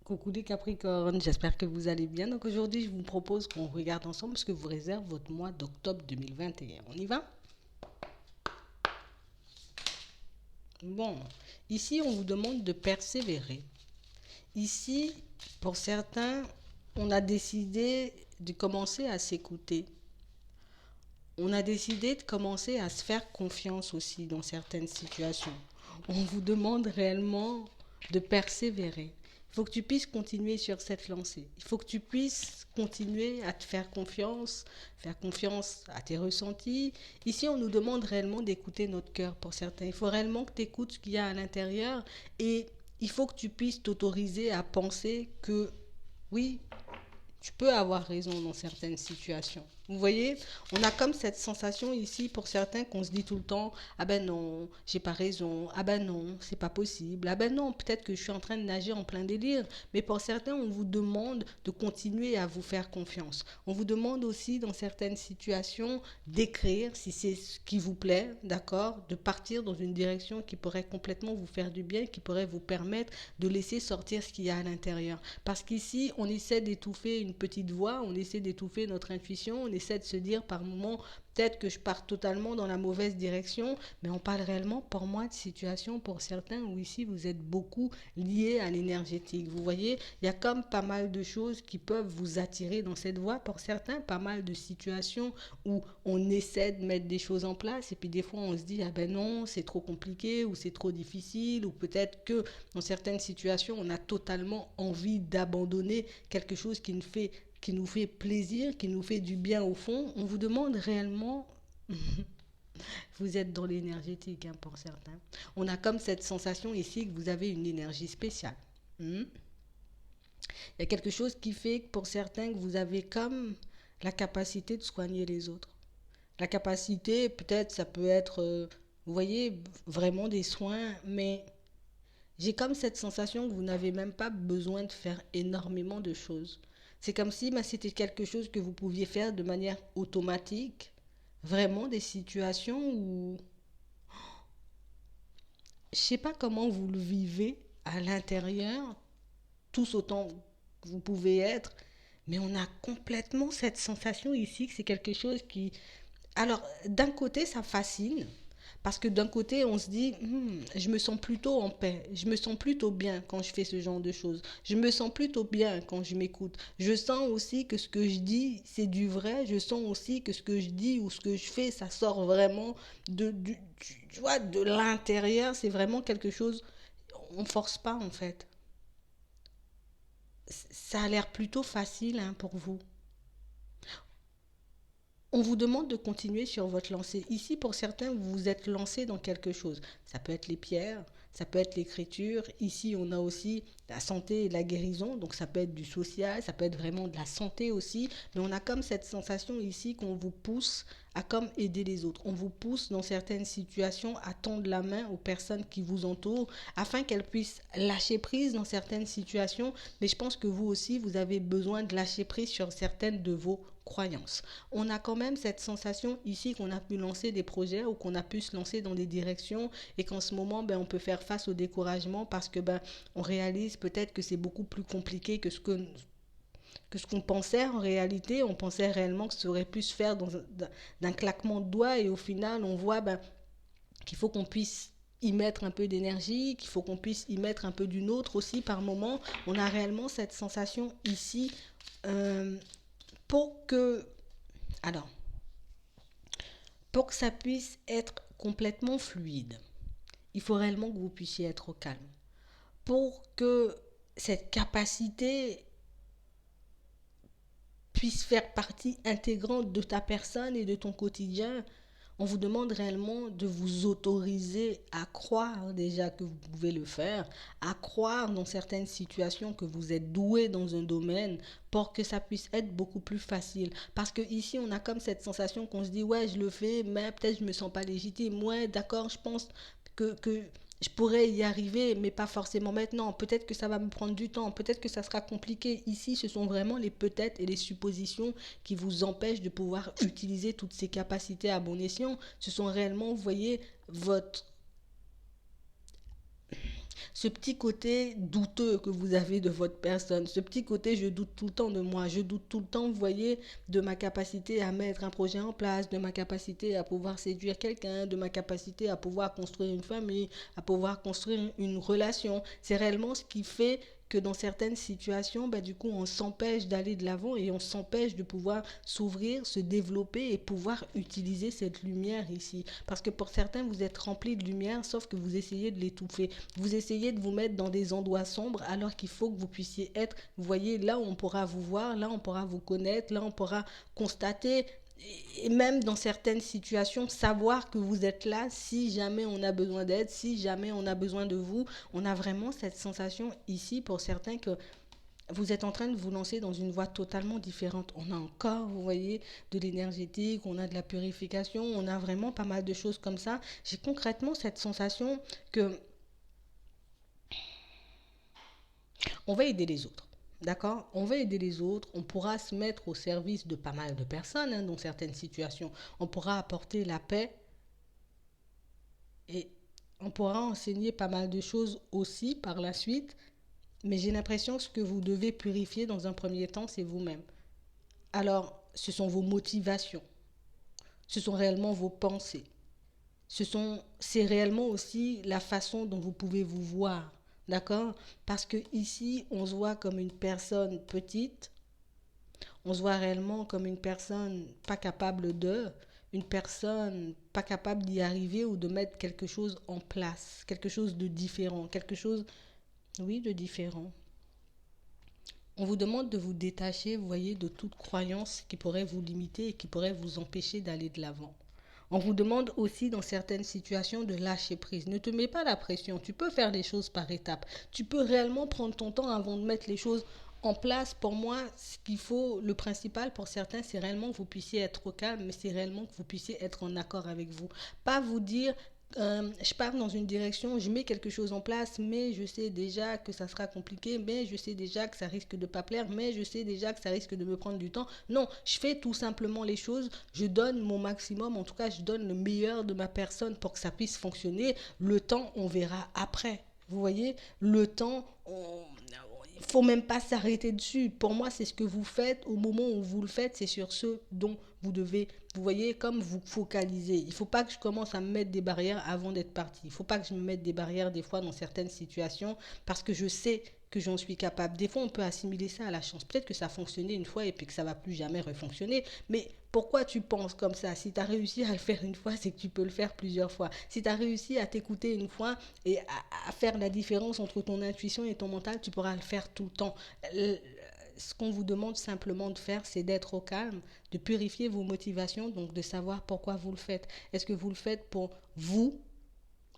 Coucou les Capricornes, j'espère que vous allez bien. Donc aujourd'hui, je vous propose qu'on regarde ensemble ce que vous réserve votre mois d'octobre 2021. On y va? Bon, ici, on vous demande de persévérer. Ici, pour certains, on a décidé de commencer à s'écouter. On a décidé de commencer à se faire confiance aussi dans certaines situations. On vous demande réellement de persévérer. Il faut que tu puisses continuer sur cette lancée. Il faut que tu puisses continuer à te faire confiance à tes ressentis. Ici, on nous demande réellement d'écouter notre cœur pour certains. Il faut réellement que tu écoutes ce qu'il y a à l'intérieur et il faut que tu puisses t'autoriser à penser que oui, tu peux avoir raison dans certaines situations. Vous voyez, on a comme cette sensation ici pour certains qu'on se dit tout le temps, ah ben non, j'ai pas raison, ah ben non, c'est pas possible, ah ben non, peut-être que je suis en train de nager en plein délire. Mais pour certains, on vous demande de continuer à vous faire confiance. On vous demande aussi dans certaines situations d'écrire si c'est ce qui vous plaît, d'accord, de partir dans une direction qui pourrait complètement vous faire du bien, qui pourrait vous permettre de laisser sortir ce qu'il y a à l'intérieur. Parce qu'ici, on essaie d'étouffer une petite voix, on essaie d'étouffer notre intuition, on essaie de se dire par moments, peut-être que je pars totalement dans la mauvaise direction, mais on parle réellement pour moi de situations pour certains où ici vous êtes beaucoup liés à l'énergétique. Vous voyez, il y a comme pas mal de choses qui peuvent vous attirer dans cette voie. Pour certains, pas mal de situations où on essaie de mettre des choses en place et puis des fois on se dit ah ben non, c'est trop compliqué ou c'est trop difficile ou peut-être que dans certaines situations on a totalement envie d'abandonner quelque chose qui nous fait plaisir, qui nous fait du bien au fond. On vous demande réellement, vous êtes dans l'énergétique hein, pour certains. On a comme cette sensation ici que vous avez une énergie spéciale. Hmm. Il y a quelque chose qui fait que pour certains que vous avez comme la capacité de soigner les autres. La capacité, peut-être ça peut être, vous voyez, vraiment des soins, mais j'ai comme cette sensation que vous n'avez même pas besoin de faire énormément de choses. C'est comme si bah, c'était quelque chose que vous pouviez faire de manière automatique. Vraiment des situations où je ne sais pas comment vous le vivez à l'intérieur, tous autant que vous pouvez être, mais on a complètement cette sensation ici que c'est quelque chose qui... Alors, d'un côté, ça fascine, parce que d'un côté, on se dit, je me sens plutôt en paix, je me sens plutôt bien quand je fais ce genre de choses, je me sens plutôt bien quand je m'écoute. Je sens aussi que ce que je dis, c'est du vrai, je sens aussi que ce que je dis ou ce que je fais, ça sort vraiment tu vois, de l'intérieur, c'est vraiment quelque chose, on ne force pas en fait. Ça a l'air plutôt facile hein, pour vous. On vous demande de continuer sur votre lancée. Ici, pour certains, vous vous êtes lancé dans quelque chose. Ça peut être les pierres, ça peut être l'écriture. Ici, on a aussi la santé et la guérison. Donc, ça peut être du social, ça peut être vraiment de la santé aussi. Mais on a comme cette sensation ici qu'on vous pousse à comme aider les autres. On vous pousse dans certaines situations à tendre la main aux personnes qui vous entourent afin qu'elles puissent lâcher prise dans certaines situations. Mais je pense que vous aussi, vous avez besoin de lâcher prise sur certaines de vos croyances. On a quand même cette sensation ici qu'on a pu lancer des projets ou qu'on a pu se lancer dans des directions et qu'en ce moment, ben, on peut faire face au découragement parce que ben, on réalise peut-être que c'est beaucoup plus compliqué que ce qu'on pensait en réalité. On pensait réellement que ça aurait pu se faire d'un claquement de doigts et au final, on voit ben, qu'il faut qu'on puisse y mettre un peu d'énergie, qu'il faut qu'on puisse y mettre un peu d'une autre aussi par moment. On a réellement cette sensation ici euh, pour que... Alors, pour que ça puisse être complètement fluide, il faut réellement que vous puissiez être au calme. Pour que cette capacité puisse faire partie intégrante de ta personne et de ton quotidien, on vous demande réellement de vous autoriser à croire déjà que vous pouvez le faire, à croire dans certaines situations que vous êtes doué dans un domaine pour que ça puisse être beaucoup plus facile. Parce que ici, on a comme cette sensation qu'on se dit, ouais, je le fais, mais peut-être je me sens pas légitime. Ouais, d'accord, je pense que je pourrais y arriver, mais pas forcément maintenant. Peut-être que ça va me prendre du temps, peut-être que ça sera compliqué. Ici, ce sont vraiment les peut-être et les suppositions qui vous empêchent de pouvoir utiliser toutes ces capacités à bon escient. Ce sont réellement, vous voyez, votre... Ce petit côté douteux que vous avez de votre personne, ce petit côté je doute tout le temps de moi, je doute tout le temps, vous voyez, de ma capacité à mettre un projet en place, de ma capacité à pouvoir séduire quelqu'un, de ma capacité à pouvoir construire une famille, à pouvoir construire une relation. C'est réellement ce qui fait que dans certaines situations, bah, du coup, on s'empêche d'aller de l'avant et on s'empêche de pouvoir s'ouvrir, se développer et pouvoir utiliser cette lumière ici. Parce que pour certains, vous êtes remplis de lumière, sauf que vous essayez de l'étouffer. Vous essayez de vous mettre dans des endroits sombres alors qu'il faut que vous puissiez être, vous voyez, là où on pourra vous voir, là où on pourra vous connaître, là où on pourra constater et même dans certaines situations, savoir que vous êtes là si jamais on a besoin d'aide, si jamais on a besoin de vous. On a vraiment cette sensation ici pour certains que vous êtes en train de vous lancer dans une voie totalement différente. On a encore, vous voyez, de l'énergétique, on a de la purification, on a vraiment pas mal de choses comme ça. J'ai concrètement cette sensation que on va aider les autres. D'accord. On va aider les autres, on pourra se mettre au service de pas mal de personnes dans certaines situations. On pourra apporter la paix et on pourra enseigner pas mal de choses aussi par la suite. Mais j'ai l'impression que ce que vous devez purifier dans un premier temps, c'est vous-même. Alors, ce sont vos motivations, ce sont réellement vos pensées, c'est réellement aussi la façon dont vous pouvez vous voir, d'accord? Parce que ici, on se voit comme une personne petite, on se voit réellement comme une personne pas capable une personne pas capable d'y arriver ou de mettre quelque chose en place, quelque chose de différent, quelque chose, oui, de différent. On vous demande de vous détacher, vous voyez, de toute croyance qui pourrait vous limiter et qui pourrait vous empêcher d'aller de l'avant. On vous demande aussi dans certaines situations de lâcher prise. Ne te mets pas la pression. Tu peux faire les choses par étapes. Tu peux réellement prendre ton temps avant de mettre les choses en place. Pour moi, ce qu'il faut, le principal pour certains, c'est réellement que vous puissiez être au calme, mais c'est réellement que vous puissiez être en accord avec vous. Pas vous dire, je pars dans une direction, je mets quelque chose en place, mais je sais déjà que ça sera compliqué, mais je sais déjà que ça risque de pas plaire, mais je sais déjà que ça risque de me prendre du temps. Non, je fais tout simplement les choses, je donne mon maximum, en tout cas je donne le meilleur de ma personne pour que ça puisse fonctionner. Le temps, on verra après. Vous voyez, le temps, il faut même pas s'arrêter dessus. Pour moi, c'est ce que vous faites au moment où vous le faites, c'est sur ce dont vous devez, vous voyez, comme vous focaliser. Il ne faut pas que je commence à me mettre des barrières avant d'être parti. Il ne faut pas que je me mette des barrières des fois dans certaines situations parce que je sais que j'en suis capable. Des fois, on peut assimiler ça à la chance. Peut-être que ça a fonctionné une fois et puis que ça ne va plus jamais refonctionner. Mais pourquoi tu penses comme ça? Si tu as réussi à le faire une fois, c'est que tu peux le faire plusieurs fois. Si tu as réussi à t'écouter une fois et à faire la différence entre ton intuition et ton mental, tu pourras le faire tout le temps. Ce qu'on vous demande simplement de faire, c'est d'être au calme, de purifier vos motivations, donc de savoir pourquoi vous le faites. Est-ce que vous le faites pour vous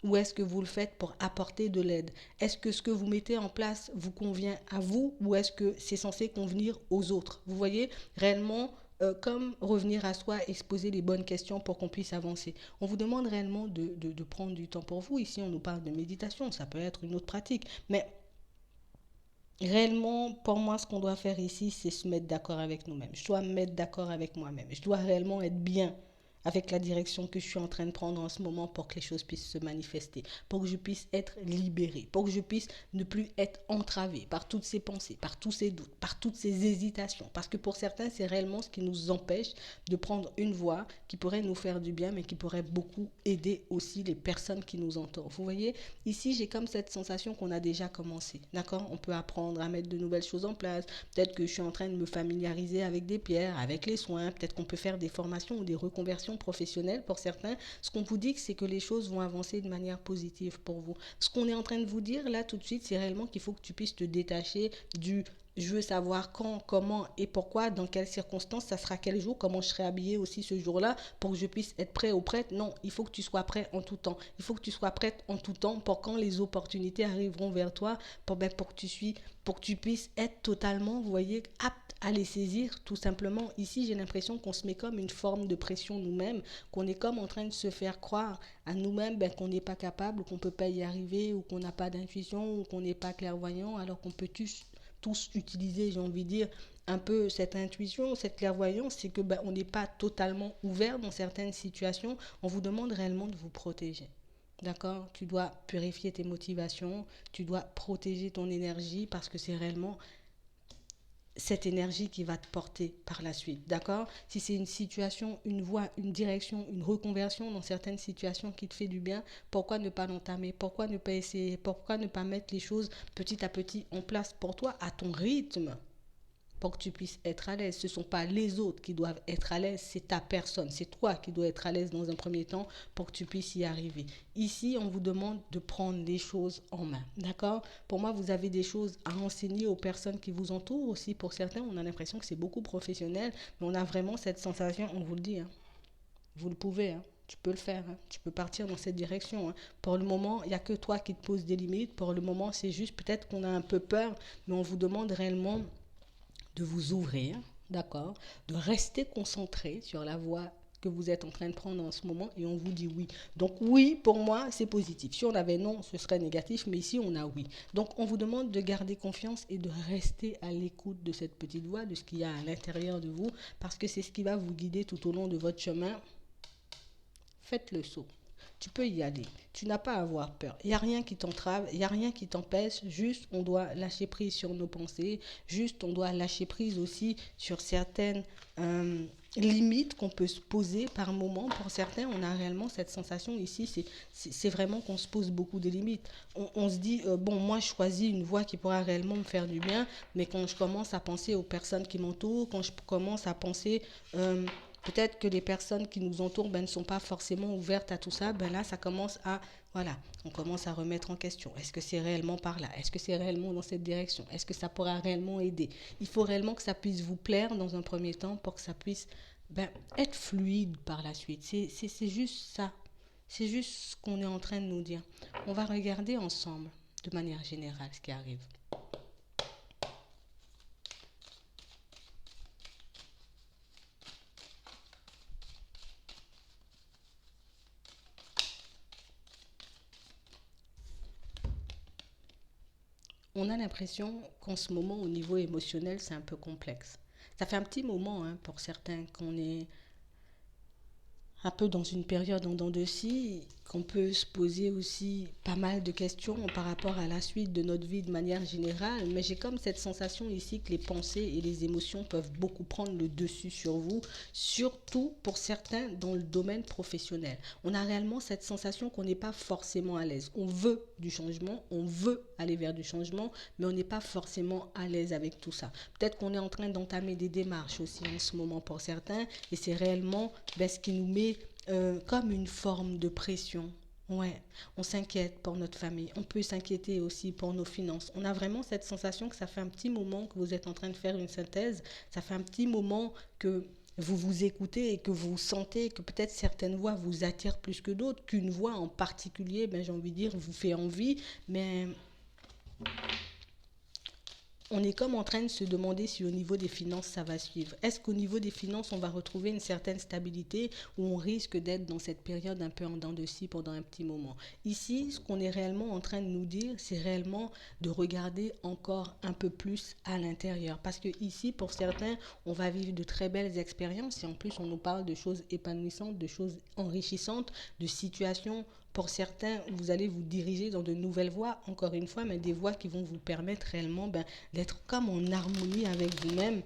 ou est-ce que vous le faites pour apporter de l'aide? Est-ce que ce que vous mettez en place vous convient à vous ou est-ce que c'est censé convenir aux autres? Vous voyez, réellement, comme revenir à soi et se poser les bonnes questions pour qu'on puisse avancer. On vous demande réellement de prendre du temps pour vous. Ici, on nous parle de méditation, ça peut être une autre pratique. Mais réellement, pour moi, ce qu'on doit faire ici, c'est se mettre d'accord avec nous-mêmes. Je dois me mettre d'accord avec moi-même. Je dois réellement être bien avec la direction que je suis en train de prendre en ce moment pour que les choses puissent se manifester, pour que je puisse être libérée, pour que je puisse ne plus être entravée par toutes ces pensées, par tous ces doutes, par toutes ces hésitations. Parce que pour certains, c'est réellement ce qui nous empêche de prendre une voie qui pourrait nous faire du bien, mais qui pourrait beaucoup aider aussi les personnes qui nous entourent. Vous voyez, ici, j'ai comme cette sensation qu'on a déjà commencé. D'accord? On peut apprendre à mettre de nouvelles choses en place. Peut-être que je suis en train de me familiariser avec des pierres, avec les soins. Peut-être qu'on peut faire des formations ou des reconversions professionnelles pour certains. Ce qu'on vous dit, c'est que les choses vont avancer de manière positive pour vous. Ce qu'on est en train de vous dire là tout de suite, c'est réellement qu'il faut que tu puisses te détacher du je veux savoir quand, comment et pourquoi, dans quelles circonstances, ça sera quel jour, comment je serai habillée aussi ce jour-là pour que je puisse être prêt ou prête. Non, il faut que tu sois prêt en tout temps. Il faut que tu sois prête en tout temps pour quand les opportunités arriveront vers toi, pour que tu puisses être totalement, vous voyez, apte à les saisir tout simplement. Ici, j'ai l'impression qu'on se met comme une forme de pression nous-mêmes, qu'on est comme en train de se faire croire à nous-mêmes qu'on n'est pas capable, ou qu'on ne peut pas y arriver, ou qu'on n'a pas d'intuition, ou qu'on n'est pas clairvoyant, alors qu'on peut tous utiliser, j'ai envie de dire, un peu cette intuition, cette clairvoyance, c'est que on n'est pas totalement ouvert dans certaines situations. On vous demande réellement de vous protéger. D'accord? Tu dois purifier tes motivations, tu dois protéger ton énergie parce que c'est réellement cette énergie qui va te porter par la suite, d'accord? Si c'est une situation, une voie, une direction, une reconversion dans certaines situations qui te fait du bien, pourquoi ne pas l'entamer? Pourquoi ne pas essayer? Pourquoi ne pas mettre les choses petit à petit en place pour toi à ton rythme? Pour que tu puisses être à l'aise. Ce ne sont pas les autres qui doivent être à l'aise, c'est ta personne. C'est toi qui dois être à l'aise dans un premier temps pour que tu puisses y arriver. Ici, on vous demande de prendre les choses en main. D'accord? Pour moi, vous avez des choses à enseigner aux personnes qui vous entourent aussi. Pour certains, on a l'impression que c'est beaucoup professionnel, mais on a vraiment cette sensation, on vous le dit, hein, vous le pouvez, hein. Tu peux le faire, hein. Tu peux partir dans cette direction, hein. Pour le moment, il n'y a que toi qui te poses des limites. Pour le moment, c'est juste peut-être qu'on a un peu peur, mais on vous demande réellement de vous ouvrir, d'accord, de rester concentré sur la voie que vous êtes en train de prendre en ce moment et on vous dit oui. Donc oui, pour moi, c'est positif. Si on avait non, ce serait négatif, mais ici, on a oui. Donc on vous demande de garder confiance et de rester à l'écoute de cette petite voix, de ce qu'il y a à l'intérieur de vous, parce que c'est ce qui va vous guider tout au long de votre chemin. Faites le saut. Tu peux y aller. Tu n'as pas à avoir peur. Il n'y a rien qui t'entrave, il n'y a rien qui t'empêche. Juste, on doit lâcher prise sur nos pensées. Juste, on doit lâcher prise aussi sur certaines limites qu'on peut se poser par moment. Pour certains, on a réellement cette sensation ici, c'est vraiment qu'on se pose beaucoup de limites. On se dit, bon, moi, je choisis une voie qui pourra réellement me faire du bien, mais quand je commence à penser aux personnes qui m'entourent, quand je commence à penser... peut-être que les personnes qui nous entourent ne sont pas forcément ouvertes à tout ça, là, ça commence à, voilà, on commence à remettre en question. Est-ce que c'est réellement par là? Est-ce que c'est réellement dans cette direction? Est-ce que ça pourra réellement aider? Il faut réellement que ça puisse vous plaire dans un premier temps pour que ça puisse être fluide par la suite. C'est juste ça. C'est juste ce qu'on est en train de nous dire. On va regarder ensemble, de manière générale, ce qui arrive. On a l'impression qu'en ce moment, au niveau émotionnel, c'est un peu complexe. Ça fait un petit moment, hein, pour certains, qu'on est un peu dans une période en dents de scie, qu'on peut se poser aussi pas mal de questions par rapport à la suite de notre vie de manière générale. Mais j'ai comme cette sensation ici que les pensées et les émotions peuvent beaucoup prendre le dessus sur vous, surtout pour certains dans le domaine professionnel. On a réellement cette sensation qu'on n'est pas forcément à l'aise. On veut du changement, on veut aller vers du changement, mais on n'est pas forcément à l'aise avec tout ça. Peut-être qu'on est en train d'entamer des démarches aussi en ce moment pour certains, et c'est réellement ce qui nous met comme une forme de pression. Ouais, on s'inquiète pour notre famille. On peut s'inquiéter aussi pour nos finances. On a vraiment cette sensation que ça fait un petit moment que vous êtes en train de faire une synthèse. Ça fait un petit moment que vous vous écoutez et que vous sentez que peut-être certaines voix vous attirent plus que d'autres, qu'une voix en particulier, j'ai envie de dire, vous fait envie. Mais on est comme en train de se demander si au niveau des finances, ça va suivre. Est-ce qu'au niveau des finances, on va retrouver une certaine stabilité ou on risque d'être dans cette période un peu en dents de scie pendant un petit moment? Ici, ce qu'on est réellement en train de nous dire, c'est réellement de regarder encore un peu plus à l'intérieur. Parce que ici, pour certains, on va vivre de très belles expériences et en plus, on nous parle de choses épanouissantes, de choses enrichissantes, de situations. Pour certains, vous allez vous diriger dans de nouvelles voies, encore une fois, mais des voies qui vont vous permettre réellement d'être comme en harmonie avec vous-même,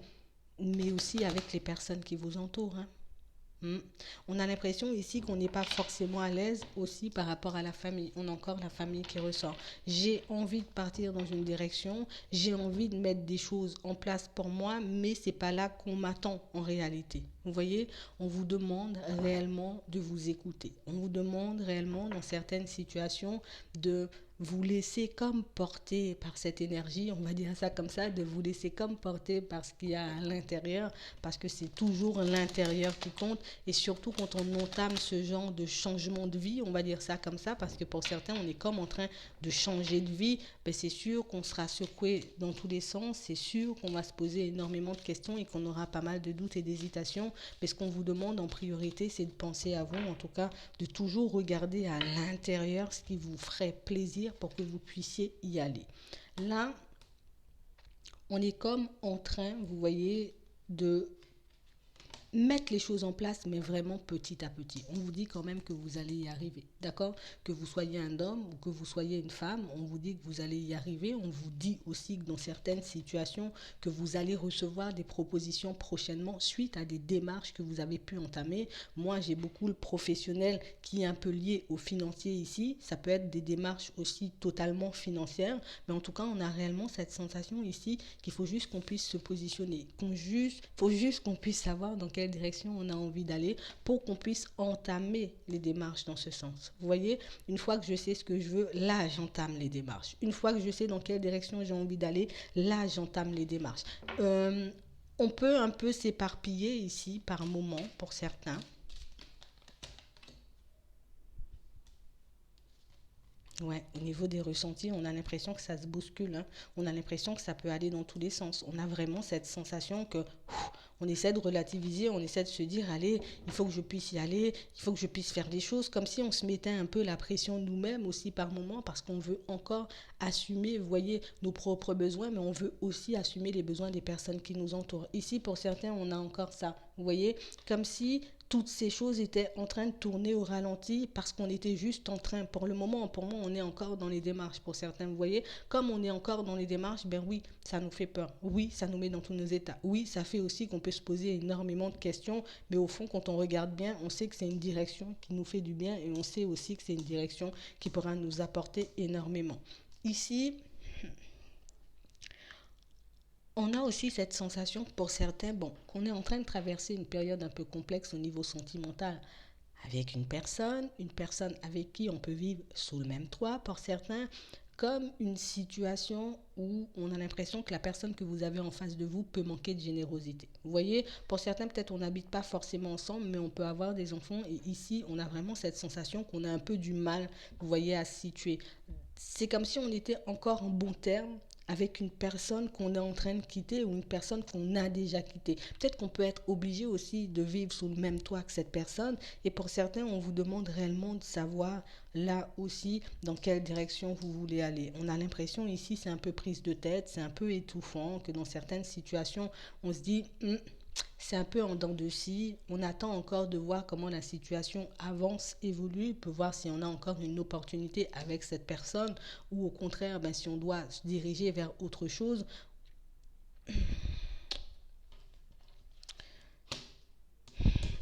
mais aussi avec les personnes qui vous entourent, hein. On a l'impression ici qu'on n'est pas forcément à l'aise aussi par rapport à la famille. On a encore la famille qui ressort. J'ai envie de partir dans une direction, j'ai envie de mettre des choses en place pour moi, mais c'est pas là qu'on m'attend en réalité. Vous voyez, on vous demande réellement de vous écouter. On vous demande réellement dans certaines situations de vous laisser comme porter par cette énergie, on va dire ça comme ça, de vous laisser comme porter par ce qu'il y a à l'intérieur, parce que c'est toujours l'intérieur qui compte, et surtout quand on entame ce genre de changement de vie, on va dire ça comme ça, parce que pour certains, on est comme en train de changer de vie, c'est sûr qu'on sera secoué dans tous les sens, c'est sûr qu'on va se poser énormément de questions et qu'on aura pas mal de doutes et d'hésitations, mais ce qu'on vous demande en priorité, c'est de penser à vous, en tout cas, de toujours regarder à l'intérieur ce qui vous ferait plaisir pour que vous puissiez y aller. Là, on est comme en train, vous voyez, de mettre les choses en place, mais vraiment petit à petit. On vous dit quand même que vous allez y arriver, d'accord? Que vous soyez un homme ou que vous soyez une femme, on vous dit que vous allez y arriver. On vous dit aussi que dans certaines situations, que vous allez recevoir des propositions prochainement suite à des démarches que vous avez pu entamer. Moi, j'ai beaucoup le professionnel qui est un peu lié au financier ici. Ça peut être des démarches aussi totalement financières, mais en tout cas, on a réellement cette sensation ici qu'il faut juste qu'on puisse se positionner. Faut juste qu'on puisse savoir dans quelle direction on a envie d'aller pour qu'on puisse entamer les démarches dans ce sens. Vous voyez, une fois que je sais ce que je veux, là, j'entame les démarches. Une fois que je sais dans quelle direction j'ai envie d'aller, là, j'entame les démarches. Euh, on peut un peu s'éparpiller ici par moment pour certains. Ouais, au niveau des ressentis, on a l'impression que ça se bouscule, hein. On a l'impression que ça peut aller dans tous les sens. On a vraiment cette sensation que on essaie de relativiser, on essaie de se dire, allez, il faut que je puisse y aller, il faut que je puisse faire des choses, comme si on se mettait un peu la pression nous-mêmes aussi par moment, parce qu'on veut encore assumer, vous voyez, nos propres besoins, mais on veut aussi assumer les besoins des personnes qui nous entourent. Ici, pour certains, on a encore ça, vous voyez, comme si toutes ces choses étaient en train de tourner au ralenti parce qu'on était juste en train, pour moi, on est encore dans les démarches pour certains, vous voyez, comme on est encore dans les démarches, ben oui, ça nous fait peur, oui, ça nous met dans tous nos états, oui, ça fait aussi qu'on peut se poser énormément de questions, mais au fond, quand on regarde bien, on sait que c'est une direction qui nous fait du bien et on sait aussi que c'est une direction qui pourra nous apporter énormément. Ici, on a aussi cette sensation pour certains, bon, qu'on est en train de traverser une période un peu complexe au niveau sentimental avec une personne avec qui on peut vivre sous le même toit pour certains, comme une situation où on a l'impression que la personne que vous avez en face de vous peut manquer de générosité. Vous voyez, pour certains, peut-être on n'habite pas forcément ensemble, mais on peut avoir des enfants et ici, on a vraiment cette sensation qu'on a un peu du mal, vous voyez, à se situer. C'est comme si on était encore en bon terme avec une personne qu'on est en train de quitter ou une personne qu'on a déjà quittée. Peut-être qu'on peut être obligé aussi de vivre sous le même toit que cette personne et pour certains, on vous demande réellement de savoir là aussi dans quelle direction vous voulez aller. On a l'impression ici, c'est un peu prise de tête, c'est un peu étouffant, que dans certaines situations, on se dit c'est un peu en dents de scie. On attend encore de voir comment la situation avance, évolue, peut voir si on a encore une opportunité avec cette personne ou au contraire, ben, si on doit se diriger vers autre chose.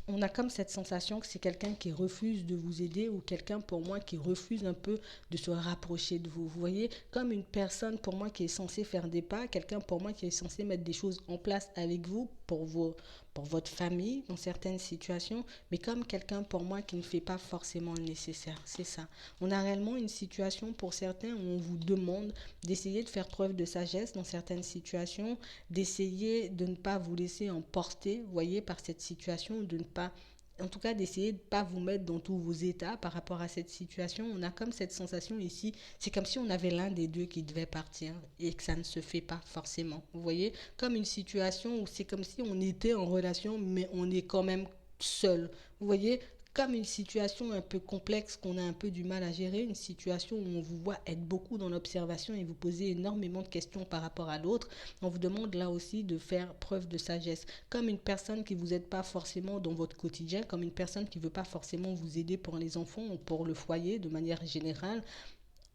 On a comme cette sensation que c'est quelqu'un qui refuse de vous aider ou quelqu'un pour moi qui refuse un peu de se rapprocher de vous. Vous voyez, comme une personne pour moi qui est censée faire des pas, quelqu'un pour moi qui est censé mettre des choses en place avec vous pour votre famille dans certaines situations, mais comme quelqu'un pour moi qui ne fait pas forcément le nécessaire. C'est ça. On a réellement une situation pour certains où on vous demande d'essayer de faire preuve de sagesse dans certaines situations, d'essayer de ne pas vous laisser emporter, vous voyez, par cette situation, de ne pas, en tout cas, d'essayer de ne pas vous mettre dans tous vos états par rapport à cette situation. On a comme cette sensation ici, c'est comme si on avait l'un des deux qui devait partir et que ça ne se fait pas forcément. Vous voyez, comme une situation où c'est comme si on était en relation, mais on est quand même seul. Vous voyez, comme une situation un peu complexe qu'on a un peu du mal à gérer, une situation où on vous voit être beaucoup dans l'observation et vous poser énormément de questions par rapport à l'autre, on vous demande là aussi de faire preuve de sagesse. Comme une personne qui vous aide pas forcément dans votre quotidien, comme une personne qui veut pas forcément vous aider pour les enfants ou pour le foyer de manière générale,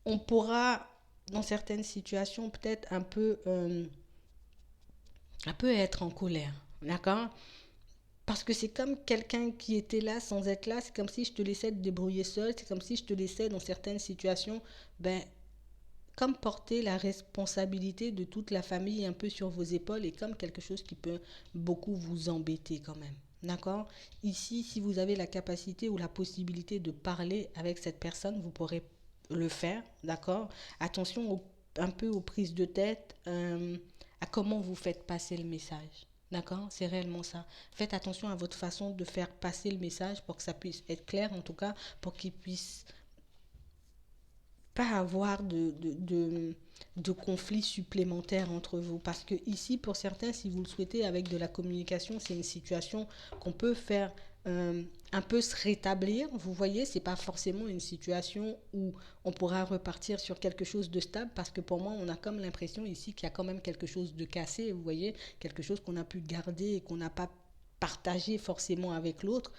on pourra dans certaines situations peut-être un peu être en colère, d'accord? Parce que c'est comme quelqu'un qui était là sans être là, c'est comme si je te laissais te débrouiller seul, c'est comme si je te laissais dans certaines situations, ben, comme porter la responsabilité de toute la famille un peu sur vos épaules et comme quelque chose qui peut beaucoup vous embêter quand même. D'accord? Ici, si vous avez la capacité ou la possibilité de parler avec cette personne, vous pourrez le faire. D'accord? Attention un peu aux prises de tête, à comment vous faites passer le message. D'accord? C'est réellement ça. Faites attention à votre façon de faire passer le message pour que ça puisse être clair, en tout cas, pour qu'il puisse pas avoir de conflits supplémentaires entre vous. Parce que ici, pour certains, si vous le souhaitez, avec de la communication, c'est une situation qu'on peut faire un peu se rétablir. Vous voyez, c'est pas forcément une situation où on pourra repartir sur quelque chose de stable parce que pour moi, on a comme l'impression ici qu'il y a quand même quelque chose de cassé, vous voyez, quelque chose qu'on a pu garder et qu'on n'a pas partager forcément avec l'autre,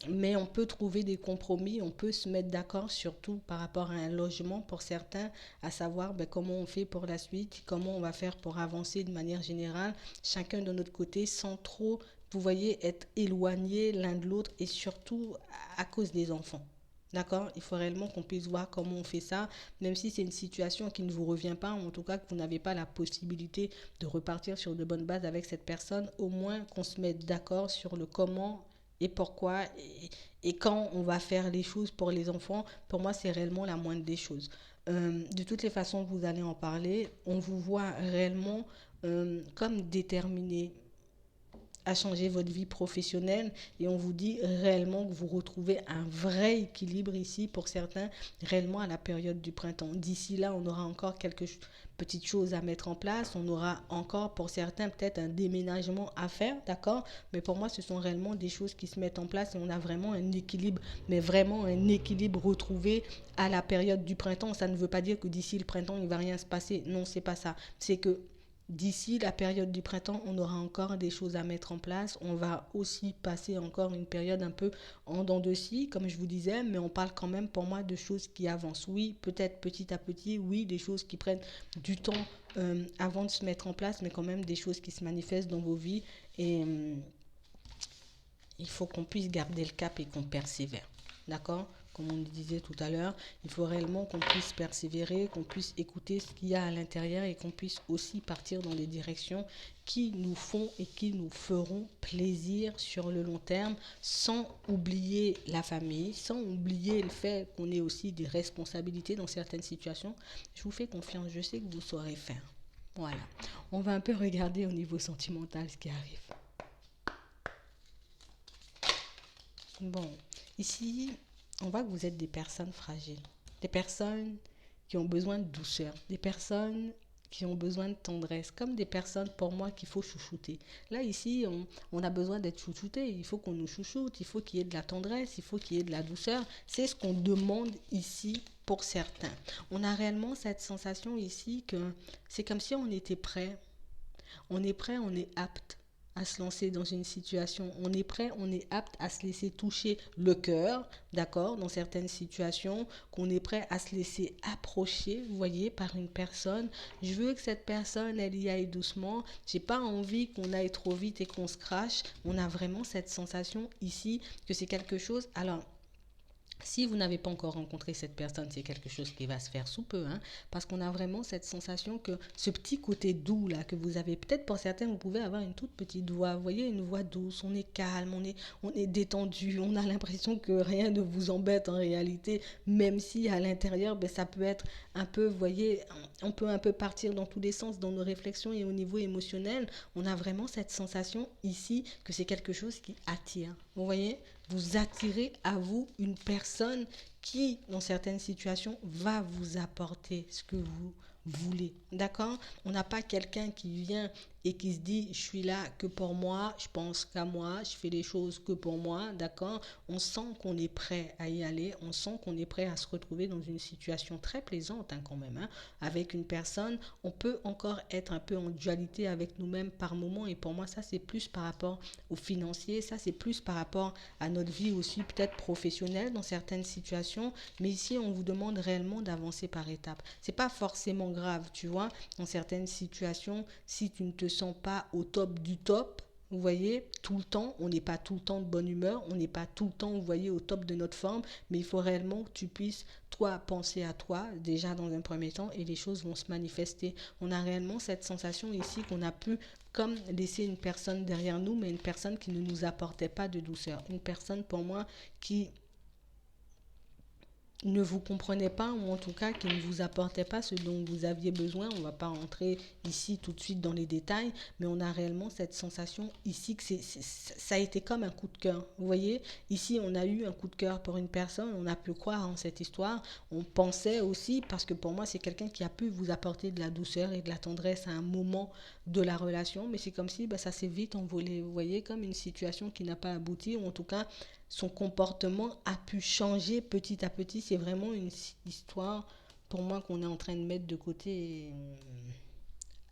mais on peut trouver des compromis, on peut se mettre d'accord surtout par rapport à un logement pour certains, à savoir comment on fait pour la suite, comment on va faire pour avancer de manière générale, chacun de notre côté, sans trop, vous voyez, être éloignés l'un de l'autre et surtout à cause des enfants. D'accord? Il faut réellement qu'on puisse voir comment on fait ça, même si c'est une situation qui ne vous revient pas, ou en tout cas que vous n'avez pas la possibilité de repartir sur de bonnes bases avec cette personne, au moins qu'on se mette d'accord sur le comment et pourquoi et quand on va faire les choses pour les enfants. Pour moi, c'est réellement la moindre des choses. De toutes les façons, vous allez en parler. On vous voit réellement comme déterminé à changer votre vie professionnelle et on vous dit réellement que vous retrouvez un vrai équilibre ici pour certains réellement à la période du printemps. D'ici là, on aura encore quelques petites choses à mettre en place, on aura encore pour certains peut-être un déménagement à faire, d'accord? Mais pour moi, ce sont réellement des choses qui se mettent en place et on a vraiment un équilibre, mais vraiment un équilibre retrouvé à la période du printemps. Ça ne veut pas dire que d'ici le printemps, il ne va rien se passer. Non, c'est pas ça. C'est que d'ici la période du printemps, on aura encore des choses à mettre en place. On va aussi passer encore une période un peu en dents de scie, comme je vous disais, mais on parle quand même pour moi de choses qui avancent. Oui, peut-être petit à petit, oui, des choses qui prennent du temps avant de se mettre en place, mais quand même des choses qui se manifestent dans vos vies. Et il faut qu'on puisse garder le cap et qu'on persévère. D'accord? Comme on le disait tout à l'heure, il faut réellement qu'on puisse persévérer, qu'on puisse écouter ce qu'il y a à l'intérieur et qu'on puisse aussi partir dans des directions qui nous font et qui nous feront plaisir sur le long terme, sans oublier la famille, sans oublier le fait qu'on ait aussi des responsabilités dans certaines situations. Je vous fais confiance, je sais que vous saurez faire. Voilà. On va un peu regarder au niveau sentimental ce qui arrive. Bon, ici, on voit que vous êtes des personnes fragiles, des personnes qui ont besoin de douceur, des personnes qui ont besoin de tendresse, comme des personnes pour moi qu'il faut chouchouter. Là, ici, on a besoin d'être chouchouté, il faut qu'on nous chouchoute, il faut qu'il y ait de la tendresse, il faut qu'il y ait de la douceur. C'est ce qu'on demande ici pour certains. On a réellement cette sensation ici que c'est comme si on était prêt, on est apte à se lancer dans une situation. On est prêt, on est apte à se laisser toucher le cœur, d'accord, dans certaines situations, qu'on est prêt à se laisser approcher, vous voyez, par une personne. Je veux que cette personne, elle y aille doucement. J'ai pas envie qu'on aille trop vite et qu'on se crache. On a vraiment cette sensation ici que c'est quelque chose. Alors, si vous n'avez pas encore rencontré cette personne, c'est quelque chose qui va se faire sous peu, hein, parce qu'on a vraiment cette sensation que ce petit côté doux là que vous avez, peut-être pour certains, vous pouvez avoir une toute petite voix, vous voyez, une voix douce, on est calme, on est détendu, on a l'impression que rien ne vous embête en réalité, même si à l'intérieur, ben, ça peut être un peu, vous voyez, on peut un peu partir dans tous les sens dans nos réflexions et au niveau émotionnel, on a vraiment cette sensation ici que c'est quelque chose qui attire, vous voyez, vous attirez à vous une personne qui, dans certaines situations, va vous apporter ce que vous voulez. D'accord? On n'a pas quelqu'un qui vient et qui se dit je suis là que pour moi, je pense qu'à moi, je fais les choses que pour moi. D'accord? On sent qu'on est prêt à y aller, on sent qu'on est prêt à se retrouver dans une situation très plaisante hein, quand même. Hein, avec une personne, on peut encore être un peu en dualité avec nous-mêmes par moment et pour moi, ça c'est plus par rapport au financier, ça c'est plus par rapport à notre vie aussi peut-être professionnelle dans certaines situations, mais ici on vous demande réellement d'avancer par étapes. C'est pas forcément grave, tu vois, dans certaines situations, si tu ne te sens pas au top du top, vous voyez, tout le temps, on n'est pas tout le temps de bonne humeur, on n'est pas tout le temps, vous voyez, au top de notre forme, mais il faut réellement que tu puisses, toi, penser à toi, déjà dans un premier temps, et les choses vont se manifester. On a réellement cette sensation ici qu'on a pu comme laisser une personne derrière nous, mais une personne qui ne nous apportait pas de douceur. Une personne, pour moi, qui ne vous comprenait pas ou en tout cas qui ne vous apportait pas ce dont vous aviez besoin. On ne va pas rentrer ici tout de suite dans les détails, mais on a réellement cette sensation ici que ça a été comme un coup de cœur. Vous voyez, ici on a eu un coup de cœur pour une personne, on a pu croire en cette histoire. On pensait aussi, parce que pour moi c'est quelqu'un qui a pu vous apporter de la douceur et de la tendresse à un moment de la relation, mais c'est comme si ça s'est vite envolé. Vous voyez, comme une situation qui n'a pas abouti, ou en tout cas son comportement a pu changer petit à petit. C'est vraiment une histoire pour moi qu'on est en train de mettre de côté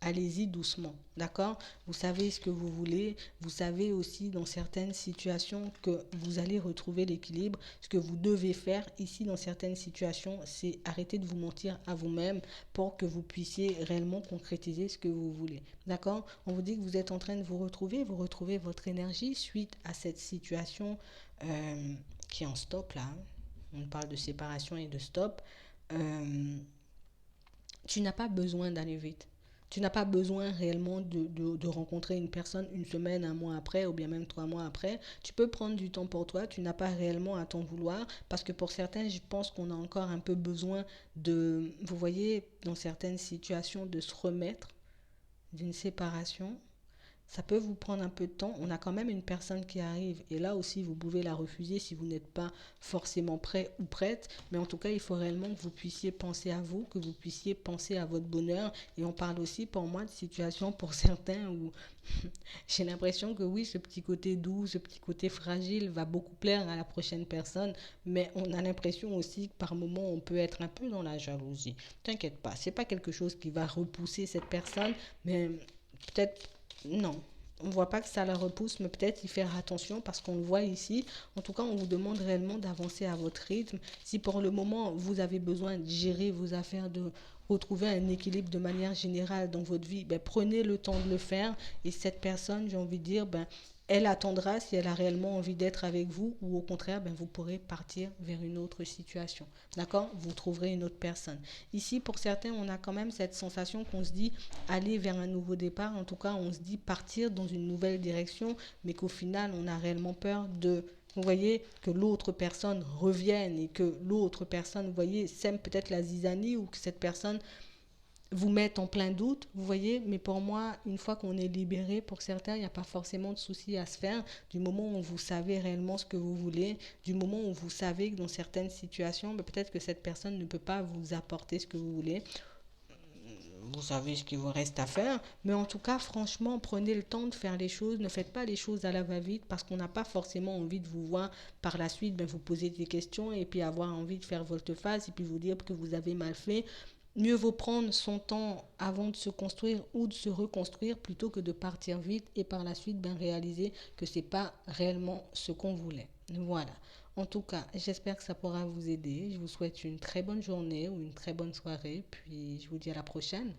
allez-y doucement, d'accord? Vous savez ce que vous voulez, vous savez aussi dans certaines situations que vous allez retrouver l'équilibre. Ce que vous devez faire ici dans certaines situations, c'est arrêter de vous mentir à vous-même pour que vous puissiez réellement concrétiser ce que vous voulez, d'accord? On vous dit que vous êtes en train de vous retrouvez votre énergie suite à cette situation qui est en stop là. On parle de séparation et de stop. Euh, Tu n'as pas besoin d'aller vite. Tu n'as pas besoin réellement de rencontrer une personne une semaine, un mois après, ou bien même 3 mois après. Tu peux prendre du temps pour toi. Tu n'as pas réellement à t'en vouloir. Parce que pour certains, je pense qu'on a encore un peu besoin vous voyez, dans certaines situations, de se remettre d'une séparation. Ça peut vous prendre un peu de temps. On a quand même une personne qui arrive. Et là aussi, vous pouvez la refuser si vous n'êtes pas forcément prêt ou prête. Mais en tout cas, il faut réellement que vous puissiez penser à vous, que vous puissiez penser à votre bonheur. Et on parle aussi pour moi de situations pour certains où j'ai l'impression que oui, ce petit côté doux, ce petit côté fragile va beaucoup plaire à la prochaine personne. Mais on a l'impression aussi que par moments, on peut être un peu dans la jalousie. T'inquiète pas, c'est pas quelque chose qui va repousser cette personne. Mais peut-être non, on ne voit pas que ça la repousse, mais peut-être y faire attention parce qu'on le voit ici. En tout cas, on vous demande réellement d'avancer à votre rythme. Si pour le moment, vous avez besoin de gérer vos affaires, de retrouver un équilibre de manière générale dans votre vie, ben, prenez le temps de le faire. Et cette personne, j'ai envie de dire, ben, elle attendra si elle a réellement envie d'être avec vous ou au contraire, ben, vous pourrez partir vers une autre situation. D'accord? Vous trouverez une autre personne. Ici, pour certains, on a quand même cette sensation qu'on se dit aller vers un nouveau départ. En tout cas, on se dit partir dans une nouvelle direction, mais qu'au final, on a réellement peur de, vous voyez, que l'autre personne revienne et que l'autre personne, vous voyez, sème peut-être la zizanie ou que cette personne vous mette en plein doute, vous voyez. Mais pour moi, une fois qu'on est libéré, pour certains, il n'y a pas forcément de souci à se faire. Du moment où vous savez réellement ce que vous voulez, du moment où vous savez que dans certaines situations, peut-être que cette personne ne peut pas vous apporter ce que vous voulez, vous savez ce qu'il vous reste à faire. Mais en tout cas, franchement, prenez le temps de faire les choses. Ne faites pas les choses à la va-vite parce qu'on n'a pas forcément envie de vous voir par la suite vous poser des questions et puis avoir envie de faire volte-face et puis vous dire que vous avez mal fait. Mieux vaut prendre son temps avant de se construire ou de se reconstruire plutôt que de partir vite et par la suite réaliser que ce n'est pas réellement ce qu'on voulait. Voilà. En tout cas, j'espère que ça pourra vous aider. Je vous souhaite une très bonne journée ou une très bonne soirée. Puis je vous dis à la prochaine.